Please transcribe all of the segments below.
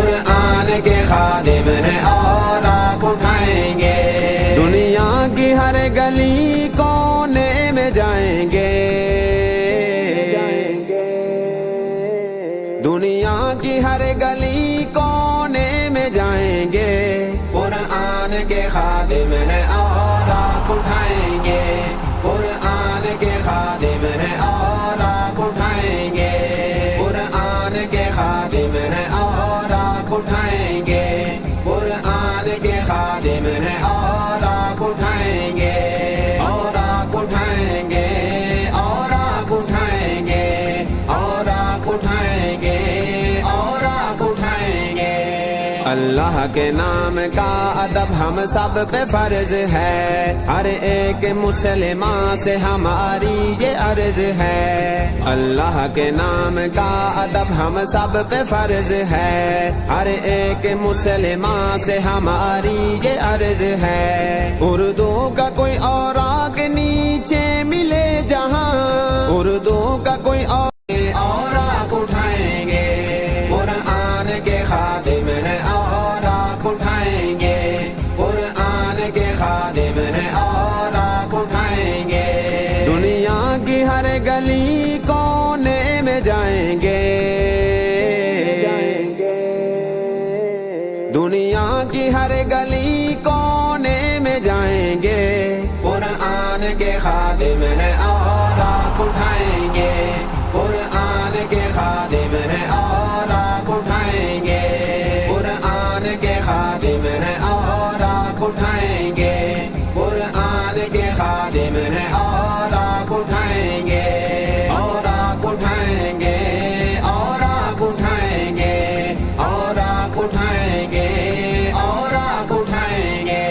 قرآن کے خادم ہیں اور آنکھ اٹھائیں گے، دنیا کی ہر گلی کونے میں جائیں گے، دنیا کی ہر گلی کونے میں جائیں گے، قرآن کے خادم ہیں اور آنکھ اٹھائیں گے، قرآن کے خادم ہیں اور آنکھ اٹھائیں گے، قرآن کے خادم ہیں اور آنکھ اٹھائیں گے، قرآن کے خادم ہیں اور آنکھ اٹھائیں گے، اور آنکھ اٹھائیں گے، اور آنکھ اٹھائیں گے، اور آنکھ اٹھائیں گے، اور آنکھ اٹھائیں گے۔ اللہ کے نام کا ادب ہم سب پہ فرض ہے، ہر ایک مسلمان سے ہماری یہ عرض ہے، اللہ کے نام کا ادب ہم سب پہ فرض ہے، ہر ایک مسلمان سے ہماری یہ عرض ہے، اردو کا کوئی اور آنکھ نیچے ملے جہاں، اردو کا کوئی اور آنکھ اٹھائیں گے، قرآن کے خادم ہیں اور آنکھ اٹھائیں گے، قرآن کے خادم ہیں اور آنکھ اٹھائیں گے، دنیا کی ہر گلی کونے میں جائیں گے، دنیا کی ہر گلی کونے میں جائیں گے، قرآن کے خادم ہیں اور آنکھ اٹھائیں گے، قرآن کے خادم ہیں اور آنکھ اٹھائیں گے، قرآن کے خادم ہیں اور آنکھ اٹھائیں گے، قرآن کے خادم ہیں اور آنکھ اٹھائیں گے، اور آنکھ اٹھائیں گے، اور آنکھ اٹھائیں گے، اور آنکھ اٹھائیں گے، اور آنکھ اٹھائیں گے۔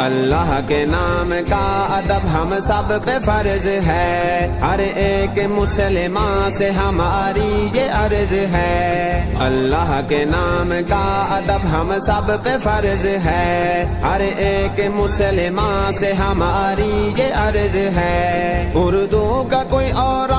اللہ کے نام کا ادب ہم سب پہ فرض ہے، ہر ایک مسلمان سے ہماری یہ عرض ہے، اللہ کے نام کا ادب ہم سب پہ فرض ہے، ہر ایک مسلمان سے ہماری یہ عرض ہے، اردو کا کوئی اور